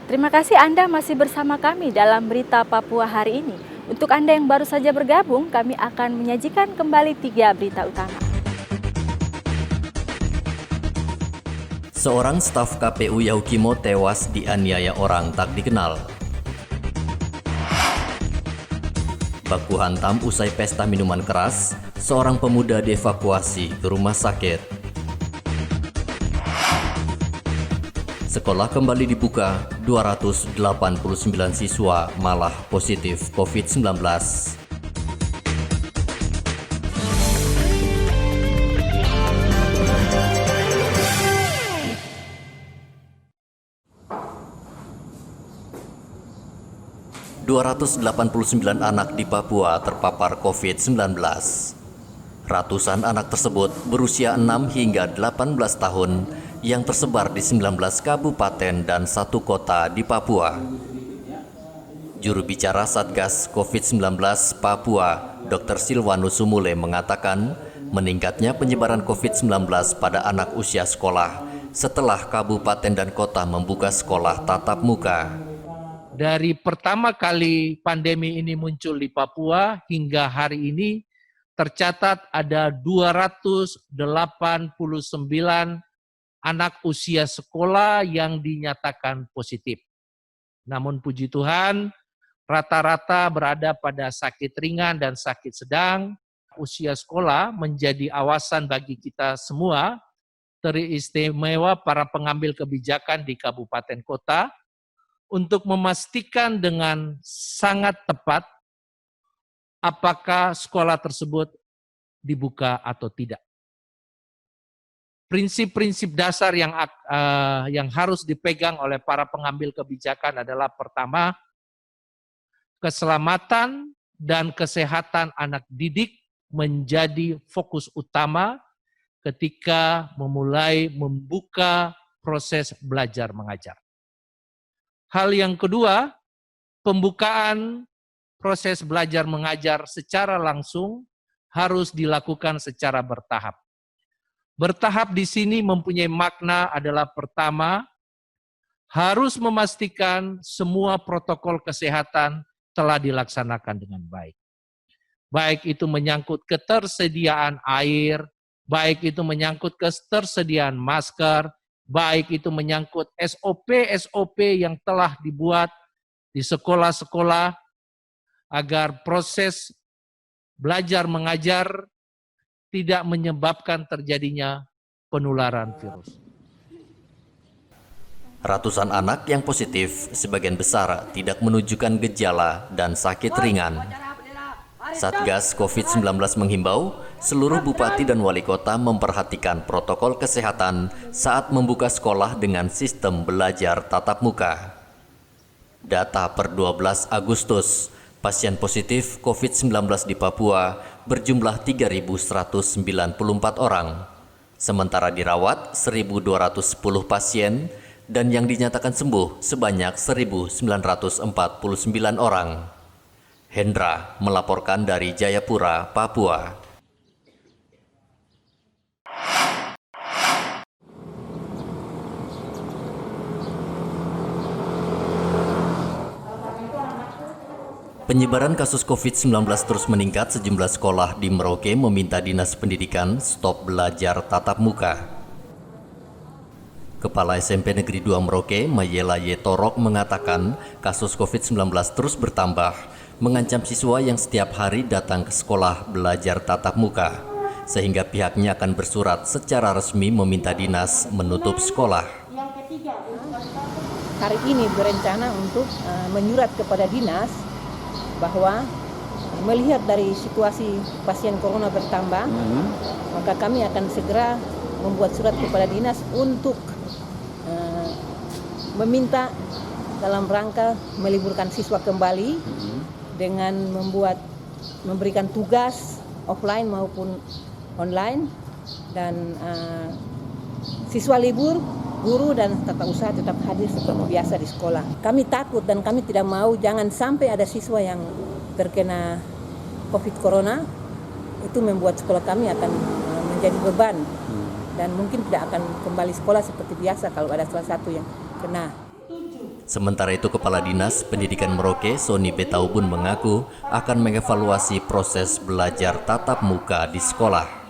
Terima kasih Anda masih bersama kami dalam Berita Papua hari ini. Untuk Anda yang baru saja bergabung, kami akan menyajikan kembali 3 berita utama. Seorang staf KPU Yahukimo tewas dianiaya orang tak dikenal. Baku hantam usai pesta minuman keras, seorang pemuda dievakuasi ke rumah sakit. Sekolah kembali dibuka, 289 siswa malah positif COVID-19. ...289 anak di Papua terpapar COVID-19. Ratusan anak tersebut berusia 6 hingga 18 tahun yang tersebar di 19 kabupaten dan 1 kota di Papua. Juru bicara Satgas COVID-19 Papua, Dr. Silwanus Sumule mengatakan meningkatnya penyebaran COVID-19 pada anak usia sekolah setelah kabupaten dan kota membuka sekolah tatap muka. Dari pertama kali pandemi ini muncul di Papua hingga hari ini tercatat ada 289 anak usia sekolah yang dinyatakan positif. Namun puji Tuhan, rata-rata berada pada sakit ringan dan sakit sedang. Usia sekolah menjadi awasan bagi kita semua, teristimewa para pengambil kebijakan di kabupaten kota, untuk memastikan dengan sangat tepat apakah sekolah tersebut dibuka atau tidak. Prinsip-prinsip dasar yang harus dipegang oleh para pengambil kebijakan adalah pertama, keselamatan dan kesehatan anak didik menjadi fokus utama ketika memulai membuka proses belajar mengajar. Hal yang kedua, pembukaan proses belajar mengajar secara langsung harus dilakukan secara bertahap. Bertahap di sini mempunyai makna adalah pertama, harus memastikan semua protokol kesehatan telah dilaksanakan dengan baik. Baik itu menyangkut ketersediaan air, baik itu menyangkut ketersediaan masker, baik itu menyangkut SOP yang telah dibuat di sekolah-sekolah agar proses belajar mengajar tidak menyebabkan terjadinya penularan virus. Ratusan anak yang positif, sebagian besar tidak menunjukkan gejala dan sakit ringan. Satgas COVID-19 menghimbau seluruh bupati dan wali kota memperhatikan protokol kesehatan saat membuka sekolah dengan sistem belajar tatap muka. Data per 12 Agustus, pasien positif COVID-19 di Papua berjumlah 3.194 orang, sementara dirawat 1.210 pasien dan yang dinyatakan sembuh sebanyak 1.949 orang. Hendra melaporkan dari Jayapura, Papua. Penyebaran kasus COVID-19 terus meningkat. Sejumlah sekolah di Merauke meminta Dinas Pendidikan stop belajar tatap muka. Kepala SMP Negeri 2 Merauke, Mayela Yetorok, mengatakan kasus COVID-19 terus bertambah, mengancam siswa yang setiap hari datang ke sekolah belajar tatap muka, sehingga pihaknya akan bersurat secara resmi meminta dinas menutup sekolah. Hari ini berencana untuk menyurat kepada dinas bahwa melihat dari situasi pasien corona bertambah, maka kami akan segera membuat surat kepada dinas untuk meminta dalam rangka meliburkan siswa kembali dengan memberikan tugas offline maupun online, dan siswa libur, guru dan tata usaha tetap hadir seperti biasa di sekolah. Kami takut dan kami tidak mau jangan sampai ada siswa yang terkena COVID corona, itu membuat sekolah kami akan menjadi beban dan mungkin tidak akan kembali sekolah seperti biasa kalau ada salah satu yang kena. Sementara itu, Kepala Dinas Pendidikan Merauke, Sony Betaubun, mengaku akan mengevaluasi proses belajar tatap muka di sekolah.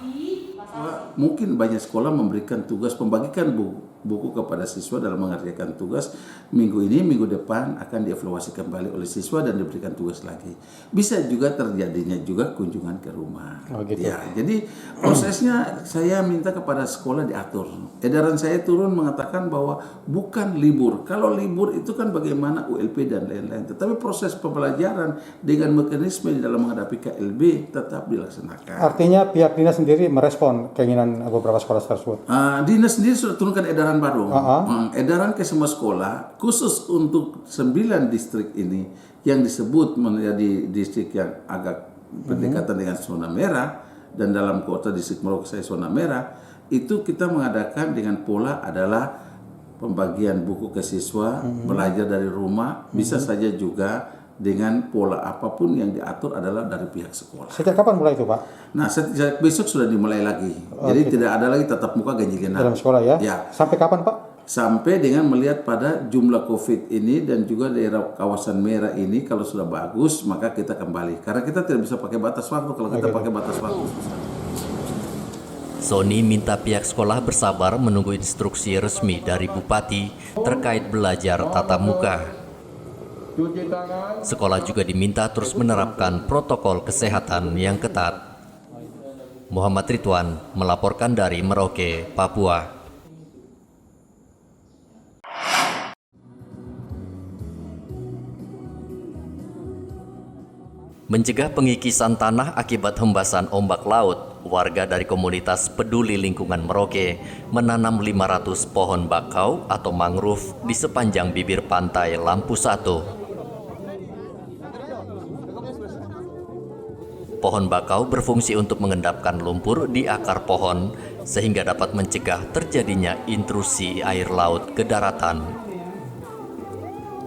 Mungkin banyak sekolah memberikan tugas pembagikan buku kepada siswa dalam mengerjakan tugas. Minggu ini, minggu depan akan dievaluasi kembali oleh siswa dan diberikan tugas lagi. Bisa juga terjadinya juga kunjungan ke rumah. Oh, gitu. Ya, jadi prosesnya saya minta kepada sekolah diatur. Edaran saya turun mengatakan bahwa bukan libur. Kalau libur itu kan bagaimana ULP dan lain-lain. Tetapi proses pembelajaran dengan mekanisme di dalam menghadapi KLB tetap dilaksanakan. Artinya pihak dinas sendiri merespon keinginan beberapa sekolah tersebut. Dinas sendiri sudah turunkan edaran baru. Edaran ke semua sekolah khusus untuk 9 distrik ini yang disebut menjadi distrik yang agak berdekatan dengan zona merah, dan dalam kota distrik Merauke saya zona merah, itu kita mengadakan dengan pola adalah pembagian buku ke siswa, belajar dari rumah, bisa saja juga dengan pola apapun yang diatur adalah dari pihak sekolah. Sejak kapan mulai itu, Pak? Nah, sejak besok sudah dimulai lagi. Jadi tidak ada lagi tatap muka ganjil genap. Dalam sekolah ya? Ya. Sampai kapan, Pak? Sampai dengan melihat pada jumlah COVID ini dan juga daerah kawasan merah ini, kalau sudah bagus maka kita kembali. Karena kita tidak bisa pakai batas waktu. Kalau kita pakai batas waktu susah. Sony minta pihak sekolah bersabar menunggu instruksi resmi dari Bupati terkait belajar tatap muka. Sekolah juga diminta terus menerapkan protokol kesehatan yang ketat. Muhammad Ridwan melaporkan dari Merauke, Papua. Mencegah pengikisan tanah akibat hembasan ombak laut, warga dari komunitas peduli lingkungan Merauke menanam 500 pohon bakau atau mangrove di sepanjang bibir pantai Lampu Satu. Pohon bakau berfungsi untuk mengendapkan lumpur di akar pohon sehingga dapat mencegah terjadinya intrusi air laut ke daratan.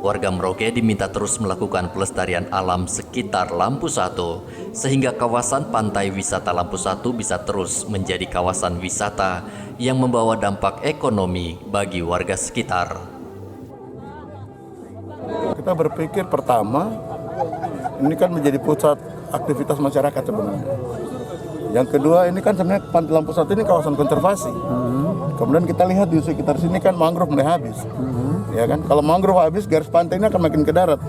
Warga Merauke diminta terus melakukan pelestarian alam sekitar Lampu Satu sehingga kawasan pantai wisata Lampu Satu bisa terus menjadi kawasan wisata yang membawa dampak ekonomi bagi warga sekitar. Kita berpikir pertama, ini kan menjadi pusat aktivitas masyarakat sebenarnya. Yang kedua, ini kan sebenarnya Pantai Lampu Satu ini kawasan konservasi. Kemudian kita lihat di sekitar sini kan mangrove mulai habis. Ya kan, kalau mangrove habis, garis pantai ini akan makin ke darat.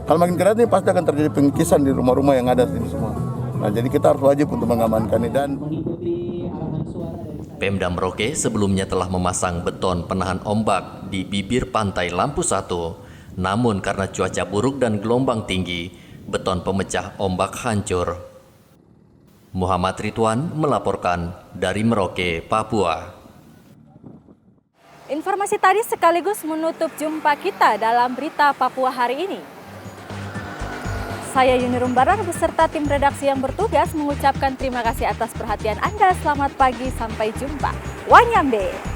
Kalau makin ke darat ini pasti akan terjadi pengikisan di rumah-rumah yang ada di sini semua. Nah, jadi kita harus wajib untuk mengamankan ini dan Pemda Merauke sebelumnya telah memasang beton penahan ombak di bibir pantai Lampu Satu. Namun karena cuaca buruk dan gelombang tinggi, beton pemecah ombak hancur. Muhammad Ridwan melaporkan dari Merauke, Papua. Informasi tadi sekaligus menutup jumpa kita dalam berita Papua hari ini. Saya Yuni Rumbaran beserta tim redaksi yang bertugas mengucapkan terima kasih atas perhatian Anda. Selamat pagi, sampai jumpa. Wanyambe.